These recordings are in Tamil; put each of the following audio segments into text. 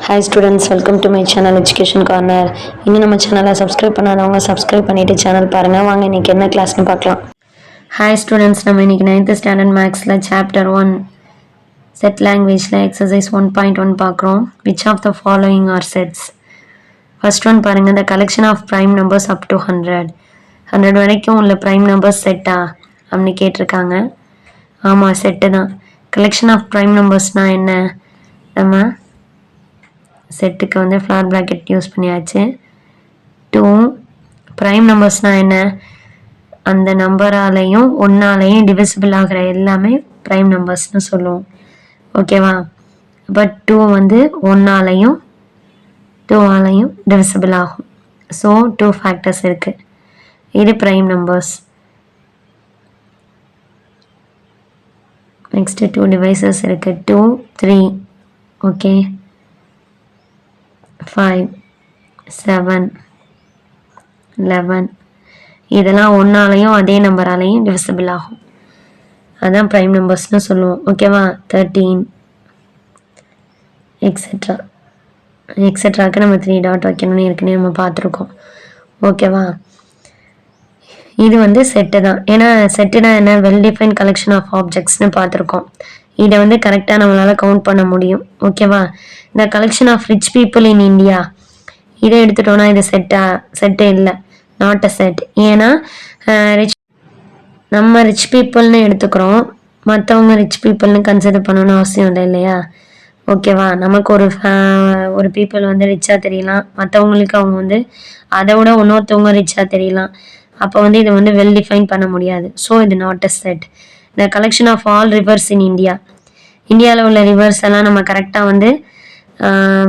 Hi students, welcome to my channel Education Corner. இன்னும் நம்ம சேனலை சப்ஸ்கிரைப் பண்ணாதவங்க சப்ஸ்கிரைப் பண்ணிட்டு சேனல் பாருங்க. வாங்க இன்னைக்கு என்ன கிளாஸ்னு பார்க்கலாம். Hi students, நம்ம இன்னைக்கு 9th standard mathsல chapter 1 set languageல exercise 1.1 பார்க்குறோம். Which of the following are sets? First one பாருங்க, the collection of prime numbers up to 100. 100 வரைக்கும் உள்ள prime numbers செட்டா அப்படி கேட்டிருக்காங்க. ஆமாம், செட்டு தான். collection of prime numbersனா என்ன? நம்ம செட்டுக்கு வந்து ஃப்ளார் ப்ராக்கெட் யூஸ் பண்ணியாச்சு. 2 ப்ரைம் நம்பர்ஸ்னால் என்ன? அந்த நம்பராலையும் ஒன்றாலையும் டிவிசிபிள் ஆகிற எல்லாமே ப்ரைம் நம்பர்ஸ்னு சொல்லுவோம். ஓகேவா? பட் 2 வந்து 1ஆலையும் 2ஆலையும் டிவிசிபிள் ஆகும். ஸோ 2 ஃபேக்டர்ஸ் இருக்குது. இது ப்ரைம் நம்பர்ஸ். நெக்ஸ்ட்டு 2 டிவைசஸ் இருக்குது. 2 3 ஓகே 5 7 11 இதெல்லாம் ஒன்றாலையும் அதே நம்பராலையும் டிவிசிபிள் ஆகும். அதான் ப்ரைம் நம்பர்ஸ்னு சொல்லுவோம். ஓகேவா? 13 எக்ஸெட்ரா எக்ஸெட்ராக்கு நம்ம 3 டாட் வைக்கணும்னு ஏற்கனவே நம்ம பார்த்துருக்கோம். ஓகேவா? இது வந்து செட்டு தான். ஏன்னா செட்டுனா என்ன? வெல் டிஃபைன் கலெக்ஷன் ஆஃப் ஆப்ஜெக்ட்ஸ்னு பார்த்துருக்கோம். இதை வந்து கரெக்டாக நம்மளால் கவுண்ட் பண்ண முடியும். ஓகேவா? இந்த collection of rich people in India இதை எடுத்துட்டோன்னா இது செட்டு இல்லை, நாட் அ செட். ஏன்னா நம்ம ரிச் பீப்புள்னு எடுத்துக்கிறோம், மற்றவங்க ரிச் பீப்புள்னு கன்சிடர் பண்ணணும்னு அவசியம் இல்லை இல்லையா? ஓகேவா? நமக்கு ஒரு பீப்புள் வந்து ரிச்சாக தெரியலாம், மற்றவங்களுக்கு அவங்க வந்து அதை விட இன்னொருத்தவங்க ரிச்சாக தெரியலாம். அப்போ வந்து இதை வந்து வெல் டிஃபைன் பண்ண முடியாது. ஸோ இது not a set. The collection of all rivers in India, இந்தியாவில் உள்ள ரிவர்ஸ் எல்லாம் நம்ம கரெக்டாக வந்து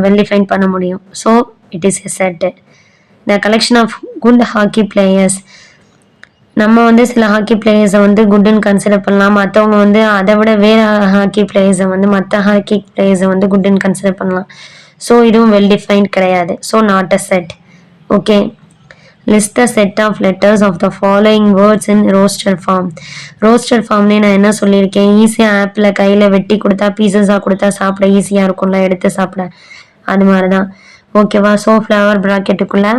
வெல் டிஃபைன் பண்ண முடியும். So it is a set. The collection of good hockey players, நம்ம வந்து சில ஹாக்கி பிளேயர்ஸை வந்து குட்டுன்னு கன்சிடர் பண்ணலாம், மற்றவங்க வந்து அதை விட வேறு ஹாக்கி பிளேயர்ஸை வந்து மற்ற ஹாக்கி பிளேயர்ஸை வந்து குட்டுன்னு கன்சிடர் பண்ணலாம். ஸோ இதுவும் வெல் டிஃபைன்ட் கிடையாது. So not a set. Okay, list the set of letters of the following words in roster form. roster formலே நான் என்ன சொல்லியிருக்கேன்? ஈஸியாக ஆப்பில் கையில் வெட்டி கொடுத்தா பீசஸாக கொடுத்தா சாப்பிட ஈஸியாக இருக்கும்ல, எடுத்து சாப்பிட. அது மாதிரி தான். ஓகேவா? ஸோ ஃப்ளவர் ப்ராக்கெட்டுக்குள்ளே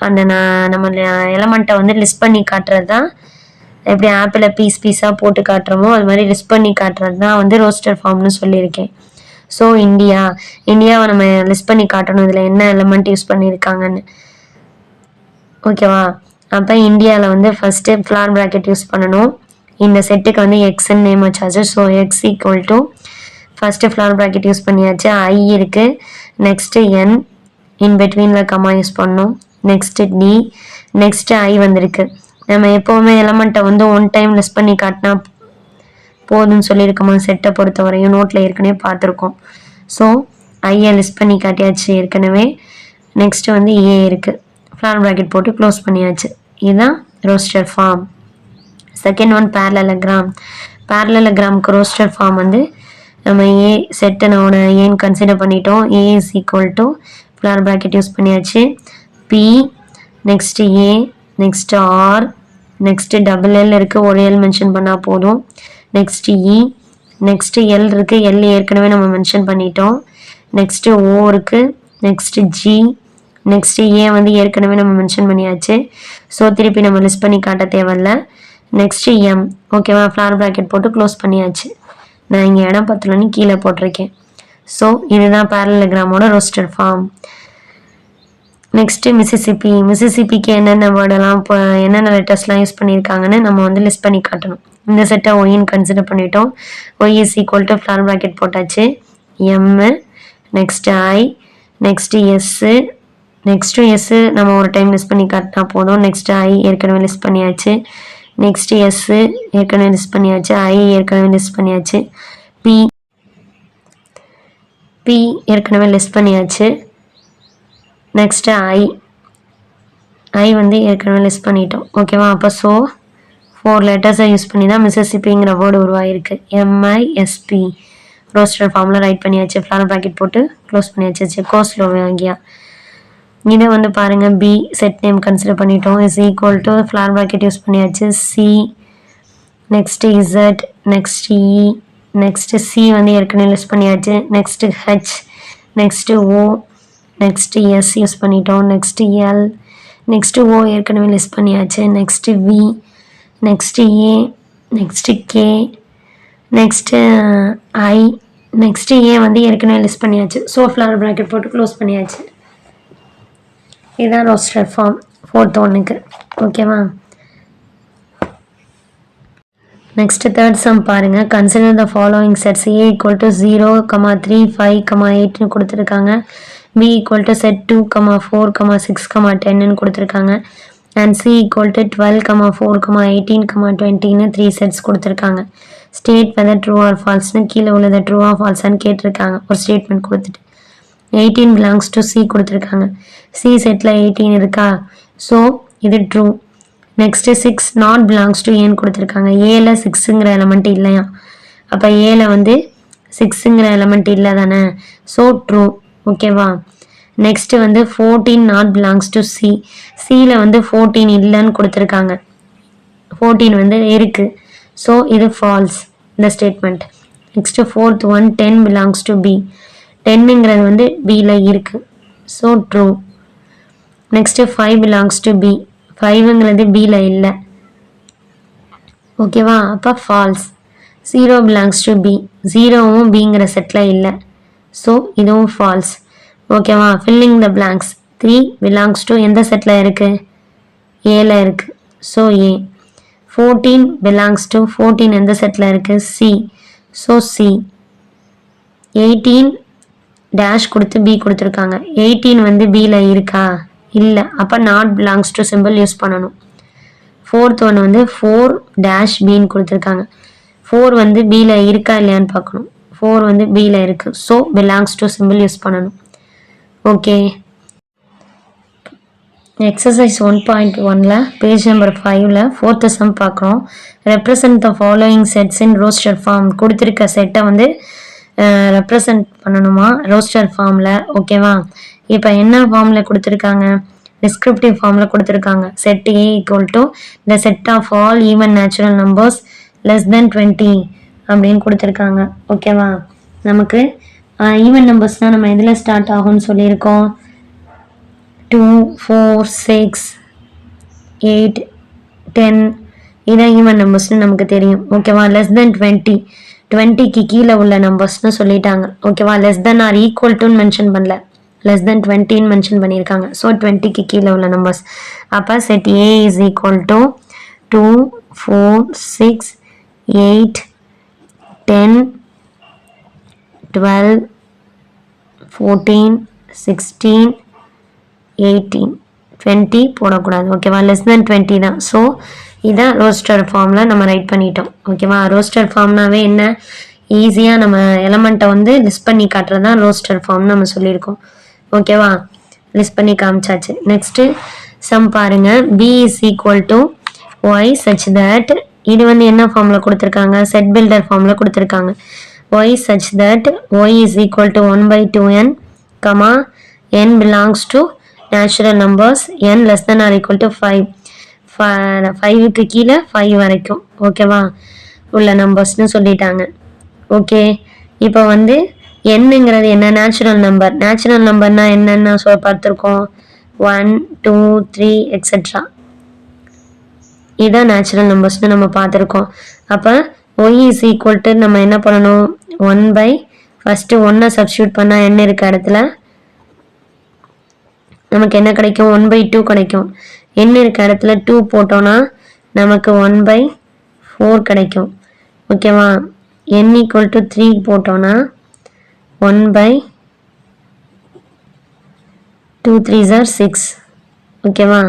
அந்த நம்ம எலமெண்ட்டை வந்து லிஸ்ட் பண்ணி காட்டுறது தான். எப்படி ஆப்பிளை பீஸாக போட்டு காட்டுறோமோ அது மாதிரி லிஸ்ட் பண்ணி காட்டுறது தான் வந்து ரோஸ்டர் ஃபார்ம்னு சொல்லியிருக்கேன். ஸோ இந்தியாவை நம்ம லிஸ்ட் பண்ணி காட்டணும், இதில் என்ன எலமெண்ட் யூஸ் பண்ணியிருக்காங்கன்னு. ஓகேவா? அப்போ இந்தியாவில் வந்து ஃபஸ்ட்டு ஃப்ளார் ப்ராக்கெட் யூஸ் பண்ணணும். இந்த செட்டுக்கு வந்து எக்ஸ்ன்னு நேம் வச்சாச்சு. So x equal to first flower bracket use பண்ணியாச்சு. ஐ இருக்குது, நெக்ஸ்ட்டு என், இன் பிட்வீனில் கம்மா யூஸ் பண்ணணும், நெக்ஸ்ட்டு டி, நெக்ஸ்ட்டு ஐ வந்திருக்கு. நம்ம எப்போவுமே எலமெண்ட்டை வந்து ஒன் டைம் லிஸ்ட் பண்ணி காட்டினா போதும்னு சொல்லியிருக்கோமா? செட்டை பொறுத்த வரையும் நோட்டில் ஏற்கனவே பார்த்துருக்கோம். ஸோ ஐயை லிஸ்ட் பண்ணி காட்டியாச்சு ஏற்கனவே. நெக்ஸ்ட்டு வந்து ஏ இருக்குது, ஃப்ளார் ப்ராக்கெட் போட்டு க்ளோஸ் பண்ணியாச்சு. இதுதான் roster form. Second one parallelogram. பேரலலகிராமுக்கு ரோஸ்டர் ஃபார்ம் வந்து நம்ம ஏ செட்டை நம்ம ஏன்னு கன்சிடர் பண்ணிட்டோம். A is equal to flower bracket use பண்ணியாச்சு. B, next A, next R, next double L இருக்குது, ஒரு எல் மென்ஷன் பண்ணால் போதும். நெக்ஸ்ட்டு இ, நெக்ஸ்ட்டு எல் இருக்குது, எல் ஏற்கனவே நம்ம மென்ஷன் பண்ணிட்டோம். நெக்ஸ்ட்டு ஓ இருக்குது, நெக்ஸ்ட்டு ஜி, நெக்ஸ்ட்டு ஏ வந்து ஏற்கனவே நம்ம மென்ஷன் பண்ணியாச்சு. ஸோ திருப்பி நம்ம லிஸ்ட் பண்ணி காட்ட தேவையில்ல. Next M. ஓகேவா? ஃப்ளார் ப்ராக்கெட் போட்டு க்ளோஸ் பண்ணியாச்சு. நான் இங்கே இடம் பத்தலன்னு கீழே போட்டிருக்கேன். ஸோ இதுதான் பேரலகிராமோட ரோஸ்டர் ஃபார்ம். நெக்ஸ்ட்டு மிசிசிபிக்கு என்னென்ன வேர்டெல்லாம் இப்போ என்னென்ன லெட்டர்ஸ்லாம் யூஸ் பண்ணியிருக்காங்கன்னு நம்ம வந்து லிஸ்ட் பண்ணி காட்டணும். இந்த செட்டை ஒய்ன்னு கன்சிடர் பண்ணிட்டோம். Y is equal to flower bracket போட்டாச்சு. எம்மு, நெக்ஸ்ட்டு ஐ, நெக்ஸ்ட்டு எஸ்ஸு, நெக்ஸ்ட்டு எஸ்ஸு நம்ம ஒரு டைம் லிஸ்ட் பண்ணி காட்டினா போதும். நெக்ஸ்ட்டு ஐ ஏற்கனவே லிஸ்ட் பண்ணியாச்சு. நெக்ஸ்ட்டு எஸ்ஸு ஏற்கனவே லிஸ்ட் பண்ணியாச்சு. ஐ ஏற்கனவே லிஸ்ட் பண்ணியாச்சு. பி ஏற்கனவே லிஸ்ட் பண்ணியாச்சு. நெக்ஸ்ட்டு ஐ வந்து ஏற்கனவே லிஸ்ட் பண்ணிட்டோம். ஓகேவா? அப்போ ஸோ 4 லெட்டர்ஸை யூஸ் பண்ணி தான் மிசிசிபிங்கிற வேர்டு உருவாகிருக்கு. MISP ரோஸ்டர் ஃபார்மில் ரைட் பண்ணியாச்சு. ஃப்ளார் ப்ராக்கெட் போட்டு க்ளோஸ் பண்ணியாச்சு. செக்கோஸ்லோவாக்கியா. இதை வந்து பாருங்கள், பி செட் நேம் கன்சிடர் பண்ணிட்டோம். Is equal to flower bracket use பண்ணியாச்சு. C, next Z, next E, next C வந்து ஏற்கனவே லிஸ்ட் பண்ணியாச்சு. Next H, next O, next S use பண்ணிட்டோம், நெக்ஸ்ட்டு எல், நெக்ஸ்ட்டு ஓ ஏற்கனவே லிஸ்ட் பண்ணியாச்சு, next V, next A, next K, next I, next A வந்து ஏற்கனவே லிஸ்ட் பண்ணியாச்சு. ஸோ ஃப்ளவர் ப்ராக்கெட் போட்டு க்ளோஸ் பண்ணியாச்சு. இதுதான் ரோஸ்டர் ஃபார்ம் 4th ஒன்றுக்கு. ஓகேவா? நெக்ஸ்ட்டு தேர்ட் சம் பாருங்கள். Consider the following sets. A equal to 0, 3, 5, 8ன்னு கொடுத்துருக்காங்க. பி ஈக்குவல் டு செட் 2, 4, 6, 10ன்னு கொடுத்துருக்காங்க. And C equal to 12, 4, 18, 20ன்னு 3 sets கொடுத்துருக்காங்க. ஸ்டேட் வெதர் ட்ரூ ஆர் ஃபால்ஸ்னு கீழே உள்ளதை ட்ரூ ஆர் ஃபால்ஸான்னு கேட்டிருக்காங்க. ஒரு ஸ்டேட்மெண்ட் கொடுத்துட்டு 18 பிலாங்ஸ் டு சி கொடுத்துருக்காங்க. சி செட்டில் 18 இருக்கா? ஸோ இது true. Next 6 not belongs to ஏன்னு கொடுத்துருக்காங்க. ஏல 6ங்கிற எலமெண்ட் இல்லையா? அப்போ ஏல வந்து 6ங்கிற எலமெண்ட் இல்லை தானே? So true. ஓகேவா? நெக்ஸ்ட்டு வந்து 14 நாட் பிலாங்ஸ் டு சி. சியில் வந்து 14 இல்லைன்னு கொடுத்துருக்காங்க. 14 வந்து இருக்குது. ஸோ இது ஃபால்ஸ் இந்த statement. Next 4th one 10 belongs to B. 10ங்கிறது வந்து பியில் இருக்குது. So true. Next 5 belongs to B. 5ங்கிறது பியில் இல்லை. ஓகேவா? அப்போ ஃபால்ஸ். 0 belongs to B. 0வும் பிங்கிற செட்டில் இல்லை. ஸோ இதுவும் ஃபால்ஸ். ஓகேவா? Filling the blanks. 3 belongs to எந்த செட்டில் இருக்குது? ஏல இருக்குது. So A. 14 பிலாங்ஸ் டு 14 எந்த செட்டில் இருக்குது? சி. So C. 18 டேஷ் கொடுத்து பி கொடுத்துருக்காங்க. 18 வந்து பியில் இருக்கா? இல்லை. அப்போ not belongs to simple use பண்ணணும். 4th ஒன் வந்து 4 டேஷ் பின்னு கொடுத்துருக்காங்க. 4 வந்து பியில் இருக்கா இல்லையான்னு பார்க்கணும். 4 வந்து பியில் இருக்குது. So belongs to simple use பண்ணணும். ஓகே. எக்ஸசைஸ் 1.1ல் பேஜ் நம்பர் 5ல் 4th சம் பார்க்குறோம். Represent the following sets in roster form. கொடுத்துருக்க செட்டை வந்து ரெப்ரசன்ட் பண்ணணுமா ரோஸ்டர் ஃபார்மில். ஓகேவா? இப்போ என்ன ஃபார்மில் கொடுத்துருக்காங்க? டிஸ்கிரிப்டிவ் ஃபார்மில் கொடுத்துருக்காங்க. Set A equal to the set of all even natural numbers less than 20 அப்படின்னு கொடுத்துருக்காங்க. ஓகேவா? நமக்கு ஈவன் நம்பர்ஸ்னால் நம்ம எதில் ஸ்டார்ட் ஆகும்னு சொல்லியிருக்கோம்? 2, 4, 6, 8, 10 இதான் ஈவன் நம்பர்ஸ்னு நமக்கு தெரியும். ஓகேவா? லெஸ் தென் 20க்கு கீழே உள்ள நம்பர்ஸ்னு சொல்லிட்டாங்க. ஓகேவா? லெஸ் தென் ஆர் ஈக்குவல் டுன்னு மென்ஷன் பண்ணல, லெஸ் தென் 20ன்னு மென்ஷன் பண்ணியிருக்காங்க. ஸோ 20க்கு கீழே உள்ள நம்பர்ஸ். அப்போ set A is equal to 2, 4, 6, 8, 10, 12, 14, 16, 18, 20 போடக்கூடாது. ஓகேவா? லெஸ் தென் 20 தான். ஸோ இதை ரோஸ்டர் ஃபார்மில் நம்ம ரைட் பண்ணிட்டோம். ஓகேவா? ரோஸ்டர் ஃபார்ம்னாவே என்ன? ஈஸியாக நம்ம எலமெண்ட்டை வந்து லிஸ்ட் பண்ணி காட்டுறது தான் ரோஸ்டர் ஃபார்ம்னு நம்ம சொல்லியிருக்கோம். ஓகேவா? லிஸ்ட் பண்ணி காமிச்சாச்சு. நெக்ஸ்ட்டு சம் பாருங்கள். B is equal to y such that. இது வந்து என்ன ஃபார்மில் கொடுத்துருக்காங்க? செட் பில்டர் ஃபார்மில் கொடுத்துருக்காங்க. Y such that y is equal to 1/2n, n belongs to natural numbers, n less than or equal to 5. 5க்கு கீழே 5 வரைக்கும் ஓகேவா உள்ள நம்பர்ஸ்னு சொல்லிட்டாங்க. ஓகே. இப்போ வந்து என்னங்கிறது என்ன? Natural number. நேச்சுரல் நம்பர்னா என்னென்ன பார்த்துருக்கோம்? 1, 2, 3 எக்ஸெட்ரா. இதான் நேச்சுரல் நம்பர்ஸ்னு நம்ம பார்த்துருக்கோம். அப்போ ஒய் இஸ் ஈக்குவல் டு நம்ம என்ன பண்ணணும்? 1 ஃபஸ்ட்டு 1 சப்ஸ்டியூட் பண்ணால் என்ன இருக்க இடத்துல நமக்கு என்ன கிடைக்கும்? 1/2 கிடைக்கும். என்ன இருக்க இடத்துல 2 போட்டோன்னா நமக்கு 1/4 கிடைக்கும். ஓகேவா? n ஈக்குவல் டு 3 போட்டோன்னா 1/2 3s are 6. ஓகேவா?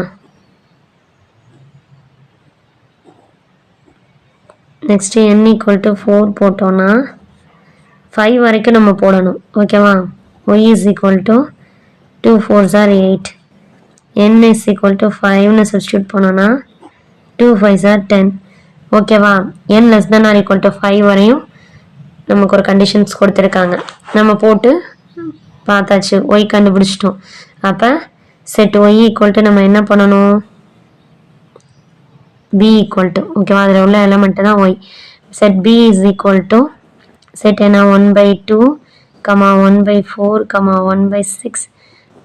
நெக்ஸ்ட் n ஈக்குவல் டு 4 போட்டோன்னா 5 வரைக்கும் நம்ம போடணும். ஓகேவா? y is equal to 2 4s are 8. n is equal to 5னு சப்ஸ்டியூட் பண்ணோன்னா 2 5s are 10. ஓகேவா? n less than or equal to 5 வரையும் நமக்கு ஒரு கண்டிஷன்ஸ் கொடுத்துருக்காங்க. நம்ம போட்டு பார்த்தாச்சு, y கண்டுபிடிச்சிட்டோம். அப்போ செட் y ஈக்குவல் டு நம்ம என்ன பண்ணணும்? b ஈக்குவல் டு ஓகேவா அதில் உள்ள எலமெண்ட்டு தான் y. Set b is equal to set என்ன 1/2 1/4, 1/6,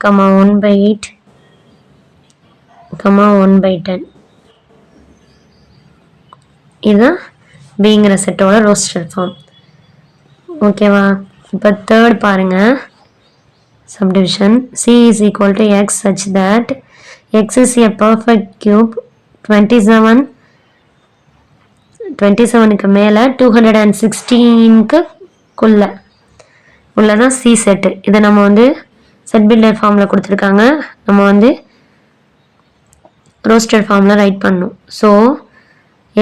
1/8, 1/10. இதுதான் பிங்கிற செட்டோட ரோஸ்டட் ஃபார்ம். ஓகேவா? இப்போ தேர்ட் பாருங்க, subdivision. C is equal to x such that x is a perfect cube 27க்கு மேலே 216க்கு உள்ளதான் சி செட்டு. இதை நம்ம வந்து செட் பில்டர் ஃபார்மில் கொடுத்துருக்காங்க, நம்ம வந்து ரோஸ்டட் ஃபார்மில் ரைட் பண்ணணும். So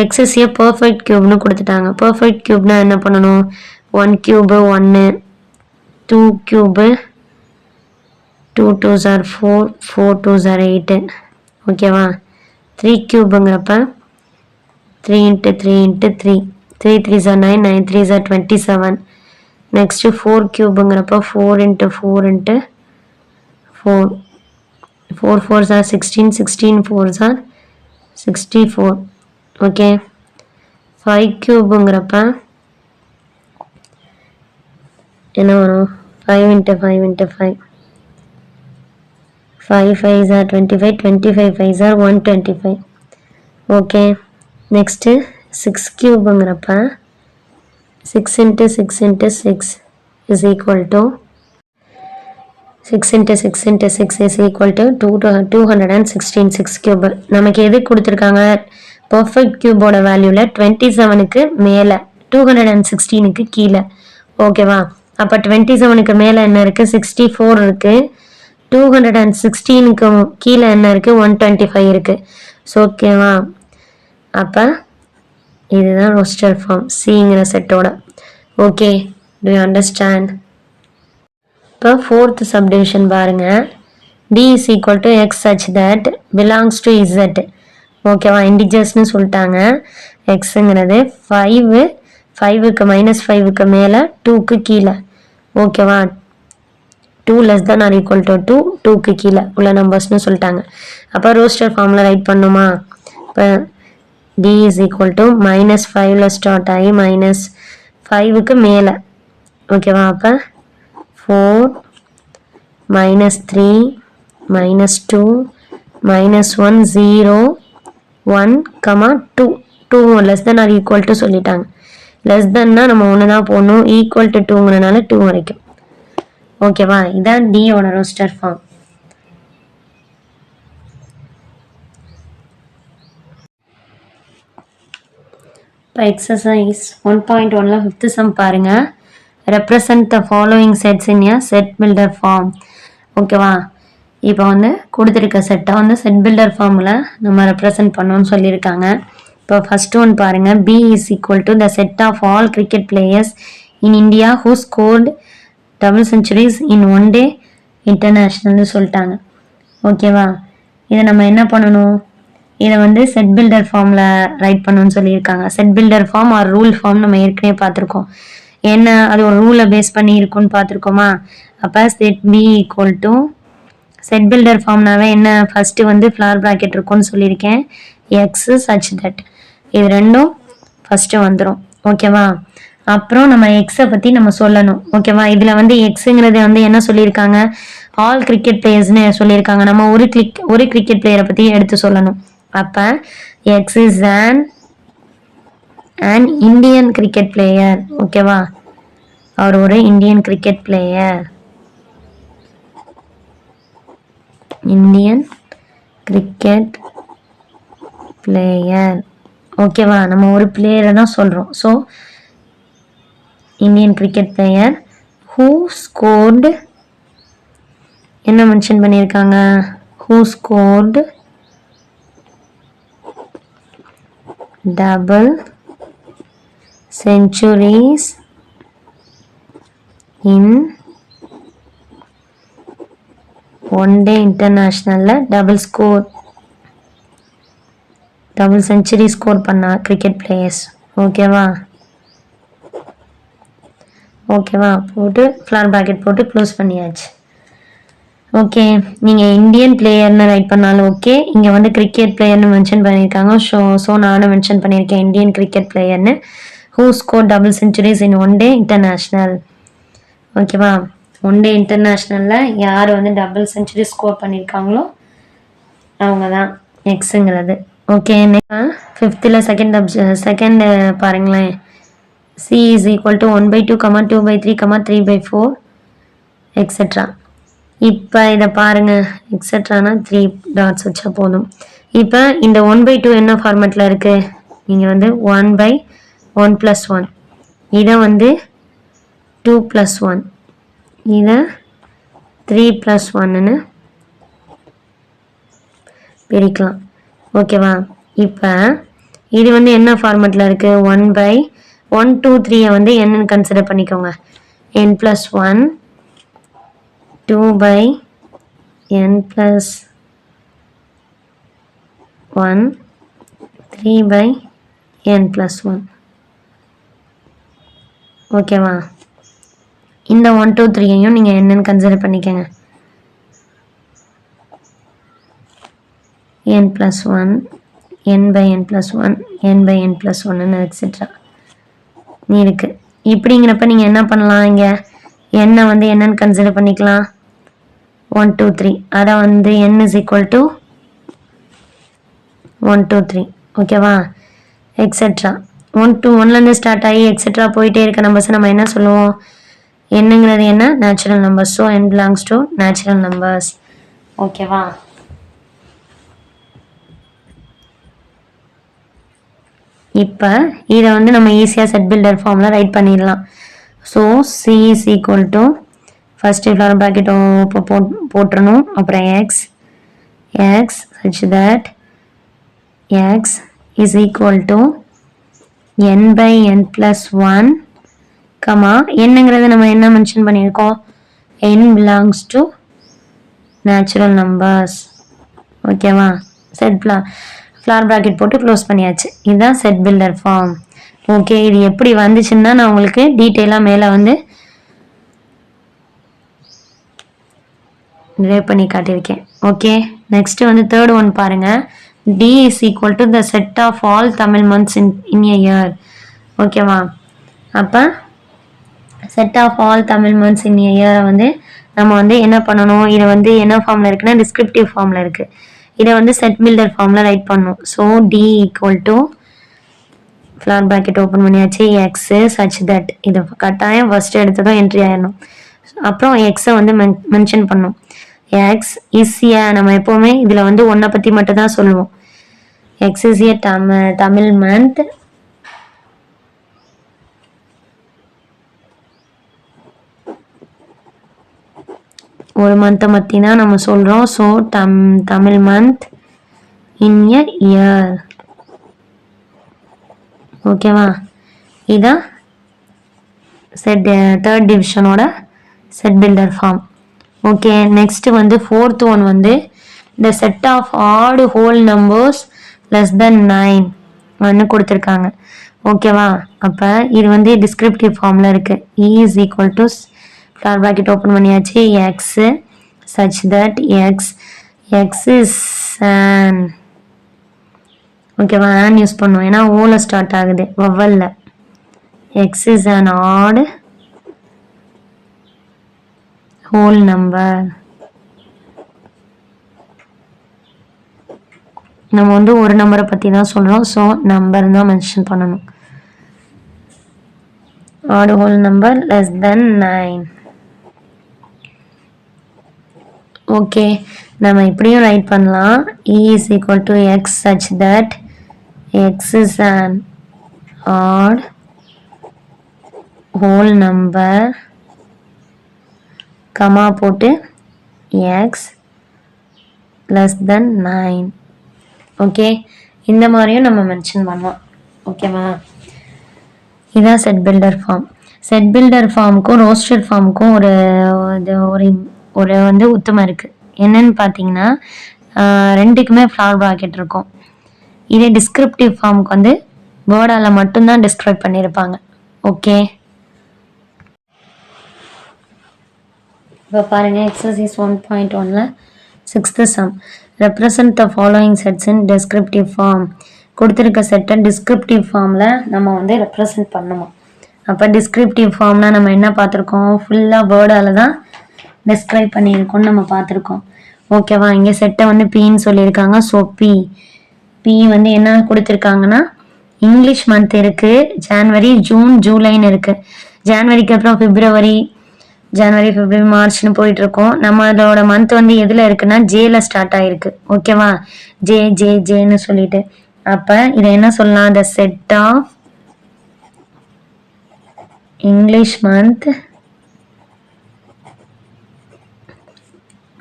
X is a perfect க்யூப்னு கொடுத்துட்டாங்க. பர்ஃபெக்ட் க்யூப்னா என்ன பண்ணணும்? 1 cube 1, 2 cube 2 2s are 4, 4 2s are 8. ஓகேவா? 3 க்யூபுங்கிறப்ப 3 × 3 × 3, 3 3s are 9, 9 3s are 27. Next 4 க்யூபுங்கிறப்ப 4 × 4 × 4, 4 4s are 16, 16 4s are 64. Okay. 5 க்யூபுங்கிறப்ப என்ன வரும்? 5 × 5 × 5, 5 5s are 25, 25 5s are 125. Okay. Next 6 க்யூபுங்கிறப்ப 6 × 6 × 6 is equal to 6 × 6 × 6 is equal to 216. 6 cube நமக்கு எது கொடுத்துருக்காங்க? பர்ஃபெக்ட் க்யூபோட வேல்யூவில் 27க்கு மேலே 216க்கு கீழே. ஓகேவா? அப்போ 27க்கு மேலே என்ன இருக்குது? 64 இருக்குது. 216க்கு கீழே என்ன இருக்குது? 125 இருக்குது. ஸோ ஓகேவா? அப்போ இதுதான் ரோஸ்டட் ஃபார்ம் சிங்கிற செட்டோட. Okay, to you understand? இப்போ ஃபோர்த் சப்டிவிஷன் பாருங்க. D is equal to x such that belongs to z. ஓகேவா? இண்டிஜர்ஸ்னு சொல்லிட்டாங்க. எக்ஸுங்கிறது 5க்கு -5க்கு மேலே 2க்கு கீழே. ஓகேவா? 2 less than or equal to 2, 2க்கு கீழே உள்ள நம்பர்ஸ்னு சொல்லிட்டாங்க. அப்போ ரோஸ்டட் ஃபார்மில் ரைட் பண்ணுமா? இப்போ D is equal to -5ல் ஸ்டார்ட் ஆகி -5க்கு மேலே. ஓகேவா? அப்போ 4 -3 -2 -1 0 1, 2, 2 less than or equal to சொல்லிட்டாங்க. லெஸ் தென்னா நம்ம ஒன்று தான் போடணும், ஈக்குவல் டு 2ங்கிறனால 2 வரைக்கும். ஓகேவா? இதான் டியோட ரோஸ்டர் ஃபார்ம். இப்போ எக்ஸசைஸ் 1.1ல் 5th சம் பாருங்க. Represent the following sets in a set builder form. ஓகேவா? இப்போ வந்து கொடுத்துருக்க செட்டை வந்து செட் பில்டர் ஃபார்மில் நம்ம ரெப்ரசன்ட் பண்ணோன்னு சொல்லியிருக்காங்க. இப்போ ஃபர்ஸ்ட் ஒன் பாருங்க. B is equal to the set of all cricket players in India who scored double centuries in one day internationalனு சொல்லிட்டாங்க. ஓகேவா? இதை நம்ம என்ன பண்ணணும்? இதை வந்து செட் பில்டர் ஃபார்மில் ரைட் பண்ணணும்னு சொல்லியிருக்காங்க. Set builder form or rule form நம்ம ஏற்கனவே பார்த்துருக்கோம். என்ன அது ஒரு ரூலை பேஸ் பண்ணி இருக்குன்னு பார்த்துருக்கோமா? அப்போ set B equal to set builder ஃபார்ம்னாவே என்ன? ஃபஸ்ட்டு வந்து ஃப்ளார் ப்ராக்கெட் இருக்கும்னு சொல்லியிருக்கேன். எக்ஸு சச் தட் இது ரெண்டும் ஃபஸ்ட்டு வந்துடும். ஓகேவா? அப்புறம் நம்ம எக்ஸை பற்றி நம்ம சொல்லணும். ஓகேவா? இதில் வந்து எக்ஸுங்கிறது வந்து என்ன சொல்லியிருக்காங்க? ஆல் கிரிக்கெட் பிளேயர்ஸ்னு சொல்லியிருக்காங்க. நம்ம ஒரு கிரிக்கெட் பிளேயரை பற்றி எடுத்து சொல்லணும். அப்போ X is an Indian cricket player. ஓகேவா? அவர் ஒரு Indian cricket player. Indian cricket player. ஓகேவா? நம்ம ஒரு பிளேயரை தான் சொல்கிறோம். So Indian cricket player who scored என்ன மென்ஷன் பண்ணியிருக்காங்க? Who scored double centuries in one day internationalல டபுள் செஞ்சுரி ஸ்கோர் பண்ண கிரிக்கெட் பிளேயர்ஸ். ஓகேவா? போட்டு ஃப்ளார் ப்ராக்கெட் போட்டு க்ளோஸ் பண்ணியாச்சு. ஓகே, நீங்கள் இந்தியன் பிளேயர்னு ரைட் பண்ணாலும் ஓகே. இங்கே வந்து கிரிக்கெட் பிளேயர்னு மென்ஷன் பண்ணியிருக்காங்க. ஸோ நானும் மென்ஷன் பண்ணியிருக்கேன் இந்தியன் கிரிக்கெட் பிளேயர்னு. Who score double centuries in one day international. ஓகேவா? ஒன் டே இன்டர்நேஷ்னலில் யார் வந்து டபுள் செஞ்சுரி ஸ்கோர் பண்ணியிருக்காங்களோ அவங்க தான் எக்ஸுங்கிறது. ஓகே, ஃபிஃப்த்தில் செகண்ட் பாருங்களேன். C is equal to 1/2, 2/3, 3/4 etcetera. இப்போ இதை பாருங்கள், எக்ஸெட்ரானா 3 டாட்ஸ் வச்சா போதும். இப்போ இந்த 1/2 என்ன ஃபார்மேட்டில் இருக்குது? நீங்கள் வந்து 1/1 + 1, இதை வந்து 2 + 1, இதை 3 + 1ன்னு பிரிக்கலாம். ஓகேவா? இப்போ இது வந்து என்ன ஃபார்மேட்டில் இருக்குது? 1/1, 2, 3 வந்து என்னன்னு கன்சிடர் பண்ணிக்கோங்க. n + 1, 2/n + 1, 3/n + 1. ஓகேவா? இந்த 1, 2, 3யும் நீங்கள் என்னன்னு கன்சிடர் பண்ணிக்கோங்க. n + 1, n/n + 1, n/n + 1 எக்ஸெட்ரா நீ இருக்கு. இப்படிங்கிறப்ப நீங்கள் என்ன பண்ணலாம்? இங்கே n வந்து என்னன்னு கன்சிடர் பண்ணிக்கலாம். 1, 2, 3, அதை வந்து n = 1, 2, 3. ஓகேவா? எக்ஸெட்ரா 1-1லேருந்து ஸ்டார்ட் ஆகி எக்ஸெட்ரா போயிட்டே இருக்க நம்பர்ஸ் நம்ம என்ன சொல்லுவோம்? என்னங்கிறது என்ன? Natural numbers. So n belongs to natural numbers. ஓகேவா? இப்போ இதை வந்து நம்ம ஈஸியாக செட் பில்டர் ஃபார்மில் ரைட் பண்ணிடலாம். So C is equal to first flower bracket போட்டுறணும். அப்புறம் X such that X is equal to n/n + 1, comma என்னங்கிறத நம்ம என்ன மென்ஷன் பண்ணியிருக்கோம்? n belongs to natural numbers. ஓகேவா? செட் ஃப்ளார் ப்ராக்கெட் போட்டு க்ளோஸ் பண்ணியாச்சு. இதுதான் செட் பில்டர் ஃபார்ம். ஓகே, இது எப்படி வந்துச்சுன்னா நான் உங்களுக்கு டீட்டெயிலாக மேலே வந்து ட்ரைவ் பண்ணி காட்டியிருக்கேன். ஓகே, நெக்ஸ்ட்டு வந்து தேர்ட் ஒன் பாருங்கள். D is equal to the set of all Tamil months in a year. ஓகேவா? அப்போ set of all Tamil months in இயரை வந்து நம்ம வந்து என்ன பண்ணணும்? இதை வந்து என்ன ஃபார்மில் இருக்குன்னா டிஸ்கிரிப்டிவ் ஃபார்மில் இருக்குது. இதை வந்து செட் பில்டர் ஃபார்மில் ரைட் பண்ணணும். So D = floor bracket open பண்ணியாச்சு. எக்ஸு சச் தட், இதை கட்டாயம் ஃபஸ்ட்டு எடுத்ததும் என்ட்ரி ஆயிடணும். அப்புறம் எக்ஸை வந்து மென்ஷன் பண்ணணும். எக்ஸ் இஸ் ஏ, நம்ம எப்போவுமே இதில் வந்து ஒன்றை பற்றி மட்டும் தான் சொல்லுவோம். X is a Tamil month. ஒரு மந்த்தை பற்றி தான் நம்ம சொல்கிறோம். So Tamil month in a year. ஓகேவா? இதான் தேர்ட் டிவிஷனோட set builder form. Okay, next வந்து ஃபோர்த் ஒன் வந்து இந்த set of odd whole numbers <9 ஒன்று கொடுத்துருக்காங்க. ஓகேவா? அப்போ இது வந்து டிஸ்கிரிப்டிவ் ஃபார்மில் இருக்குது. E is equal to flower bracket open பண்ணியாச்சு. X such that X is an. ஓகேவா? ஆன் யூஸ் பண்ணுவோம், ஏன்னா ஓல ஸ்டார்ட் ஆகுது, வவ்வல்ல. X is an odd whole number. நம்ம வந்து ஒரு நம்பரை பற்றி தான் சொல்கிறோம். ஸோ நம்பர் தான் மென்ஷன் பண்ணணும். odd whole number <9. ஓகே, நம்ம இப்படியும் ரைட் பண்ணலாம். E is equal to x such that x is an odd whole number, comma போட்டு x <9. ஓகே, இந்த மாதிரியும் நம்ம மென்ஷன் பண்ணலாம். ஓகேவா? இதுதான் set builder form. Set builder ஃபார்முக்கும் ரோஸ்டட் ஃபார்முக்கும் ஒரு வந்து உத்தமம் இருக்குது. என்னன்னு பார்த்தீங்கன்னா ரெண்டுக்குமே ஃப்ளார் ப்ராக்கெட் இருக்கும். இதே டிஸ்கிரிப்டிவ் ஃபார்முக்கு வந்து வேர்டால் மட்டும்தான் டிஸ்கிரைப் பண்ணியிருப்பாங்க. ஓகே, இப்போ பாருங்கள், எக்ஸசைஸ் 1.1ல் 6th sum. Represent the following sets in descriptive form. கொடுத்துருக்க செட்டை டிஸ்கிரிப்டிவ் ஃபார்மில் நம்ம வந்து ரெப்ரசன்ட் பண்ணுமா. அப்போ டிஸ்கிரிப்டிவ் ஃபார்ம்னா நம்ம என்ன பார்த்துருக்கோம், ஃபுல்லாக வேர்டால் தான் டிஸ்கிரைப் பண்ணியிருக்கோம்னு நம்ம பார்த்துருக்கோம். ஓகேவா, இங்கே செட்டை வந்து பின்னு சொல்லியிருக்காங்க. ஸோ பி வந்து என்ன கொடுத்துருக்காங்கன்னா இங்கிலீஷ் மந்த் இருக்குது, ஜான்வரி ஜூன் ஜூலைன்னு இருக்குது. ஜான்வரிக்கு அப்புறம் பிப்ரவரி, ஜனவரி பிப்ரவரி மார்ச்னு போயிட்டு இருக்கோம். நம்மளோட மந்த் வந்து எதில் இருக்குன்னா ஜேல ஸ்டார்ட் ஆயிருக்கு. ஓகேவா, ஜேன்னு சொல்லிட்டு அப்போ இதை என்ன சொல்லலாம், the set of English month.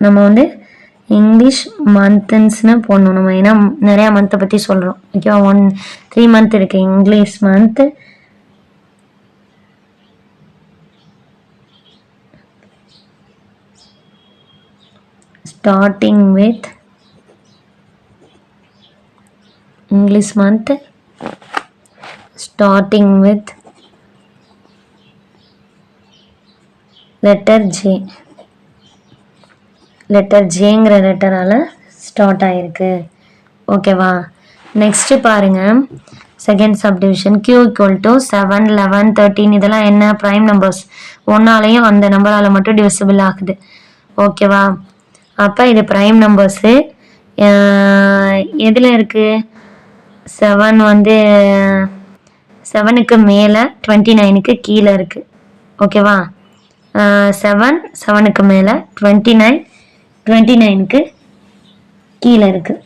நம்ம வந்து இங்கிலீஷ் மந்த்ஸ்னு போடணும் நம்ம, ஏன்னா நிறையா மந்த்தை பற்றி சொல்கிறோம். ஓகேவா, 3 மந்த் இருக்கு English month. starting with English month, starting with letter J. Letter ஜேங்கிற லெட்டரால் ஸ்டார்ட் ஆகிருக்கு. ஓகேவா, நெக்ஸ்ட்டு பாருங்கள் செகண்ட் சப்டிவிஷன். Q = 7, 11, 13 இதெல்லாம் என்ன ப்ரைம் நம்பர்ஸ், ஒன்னாலையும் அந்த நம்பரால் மட்டும் டிவிசிபிள் ஆகுது. ஓகேவா, அப்போ இது ப்ரைம் நம்பர்ஸு. எதில் இருக்குது, 7 வந்து 7க்கு மேலே 29க்கு கீழே இருக்குது. ஓகேவா, 7க்கு மேலே 29க்கு கீழே இருக்குது.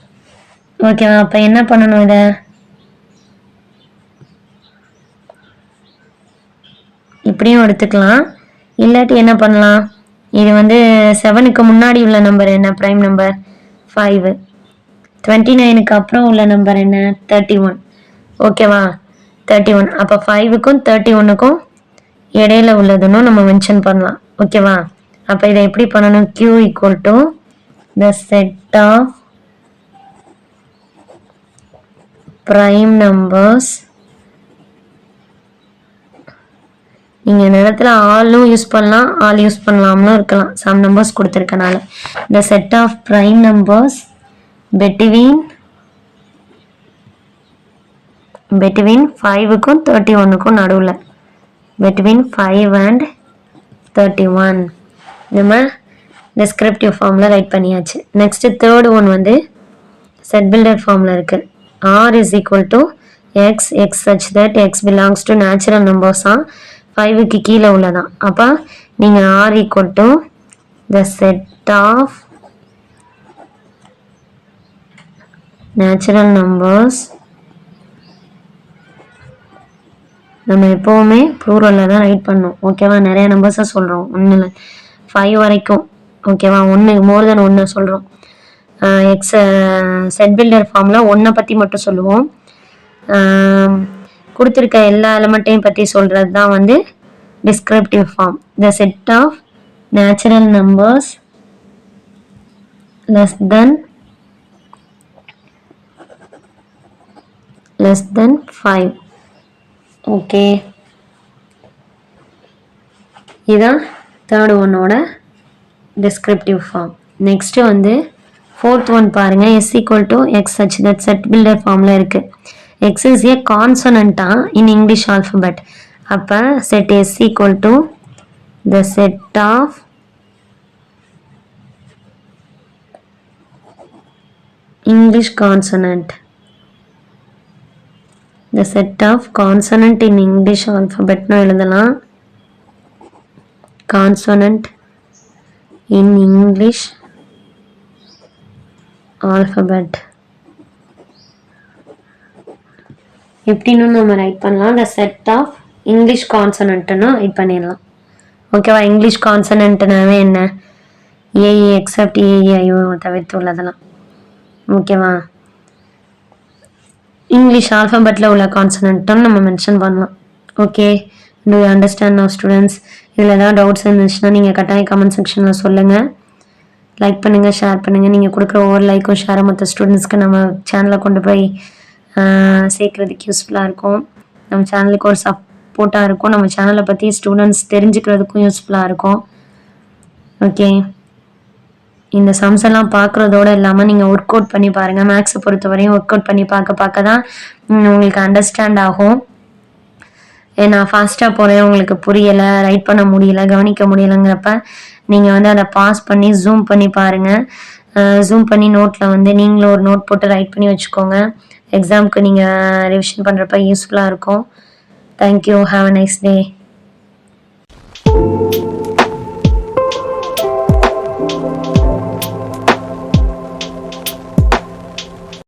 ஓகேவா, அப்போ என்ன பண்ணணும், இதை இப்படியும் எடுத்துக்கலாம், இல்லாட்டி என்ன பண்ணலாம், இது வந்து 7க்கு முன்னாடி உள்ள நம்பர் என்ன, ப்ரைம் நம்பர் 5, 29க்கு அப்புறம் உள்ள நம்பர் என்ன, 31. ஓகேவா, 31. அப்போ 5க்கும் 31க்கும் இடையில உள்ளதுன்னு நம்ம மென்ஷன் பண்ணலாம். ஓகேவா, அப்போ இதை எப்படி பண்ணணும், Q = the set of prime numbers. நீங்கள் இந்த இடத்துல ஆலும் யூஸ் பண்ணலாம், ஆல் யூஸ் பண்ணலாம்னு இருக்கலாம், சம் நம்பர்ஸ் கொடுத்துருக்கனால. the set of prime numbers between 5க்கும் 31க்கும் நடுவில், between 5 and 31 நம்ம டிஸ்கிரிப்டிவ் ஃபார்மில் ரைட் பண்ணியாச்சு. நெக்ஸ்ட்டு தேர்ட் ஒன் வந்து செட் பில்டர் ஃபார்மில் இருக்குது. R = x, x such that x belongs to natural numbers 5க்கு கீழே உள்ளதான். அப்போ நீங்கள் R = the set of natural numbers. நம்ம எப்போவுமே ப்ளூரலில் தான் ரைட் பண்ணோம். ஓகேவா, நிறைய நம்பர்ஸாக சொல்கிறோம், 1 5 வரைக்கும். ஓகேவா, 1 மோர் தென் 1 சொல்கிறோம். எக்ஸ் செட் பில்டர் ஃபார்மில் 1 பற்றி மட்டும் சொல்லுவோம். கொடுத்துருக்க எல்லா எலமெண்ட்டையும் பற்றி சொல்கிறது தான் வந்து descriptive form. The set of natural numbers less than 5. Okay, இதுதான் தேர்ட் ஒன்னோட டிஸ்கிரிப்டிவ் ஃபார்ம். நெக்ஸ்ட்டு வந்து ஃபோர்த் ஒன் பாருங்கள். S = x such that set builder ஃபார்மில் இருக்குது. x is a consonant in English alphabet. அப்போ set S = the set of English consonant. the set of consonant in English alphabet னு எழுதலாம். consonant in English alphabet எப்படின்னு நம்ம ரைட் பண்ணலாம், the set of English consonantன்னு ரைட் பண்ணிடலாம். ஓகேவா, இங்கிலீஷ் கான்சனன்ட்னாவே என்ன, ஏஇ எக்ஸப்ட் ஏஇஐஓ தவிர்த்து உள்ளதெல்லாம். ஓகேவா, இங்கிலீஷ் ஆல்ஃபபெட்டில் உள்ள கான்சனன்ட்டும் நம்ம மென்ஷன் பண்ணலாம். Okay, to you understand now students? இதில் ஏதாவது டவுட்ஸ் இருந்துச்சுன்னா நீங்கள் கட்டாயம் கமெண்ட் செக்ஷனில் சொல்லுங்கள். லைக் பண்ணுங்கள், ஷேர் பண்ணுங்கள். நீங்கள் கொடுக்குற ஒவ்வொரு லைக்கும் ஷேரும் மற்ற ஸ்டூடெண்ட்ஸ்க்கு நம்ம சேனலை கொண்டு போய் சேர்க்குறதுக்கு யூஸ்ஃபுல்லாக இருக்கும். நம்ம சேனலுக்கு ஒரு சப்போர்ட்டாக இருக்கும். நம்ம சேனலை பற்றி ஸ்டூடெண்ட்ஸ் தெரிஞ்சுக்கிறதுக்கும் யூஸ்ஃபுல்லாக இருக்கும். ஓகே, இந்த சம்ஸ் எல்லாம் பார்க்குறதோடு இல்லாமல் நீங்கள் ஒர்க் அவுட் பண்ணி பாருங்கள். மேக்ஸை பொறுத்த வரையும் ஒர்க் அவுட் பண்ணி பார்க்க தான் உங்களுக்கு அண்டர்ஸ்டாண்ட் ஆகும். நான் ஃபாஸ்ட்டாக போகிறேன், உங்களுக்கு புரியலை, ரைட் பண்ண முடியல, கவனிக்க முடியலைங்கிறப்ப நீங்கள் வந்து அதை பாஸ் பண்ணி ஜூம் பண்ணி பாருங்கள். ஜூம் பண்ணி நோட்டில் வந்து நீங்களும் ஒரு நோட் போட்டு ரைட் பண்ணி வச்சுக்கோங்க. எக்ஸாமுக்கு நீங்கள் ரிவிஷன் பண்ணுறப்ப யூஸ்ஃபுல்லாக இருக்கும். Thank you. Have a nice day.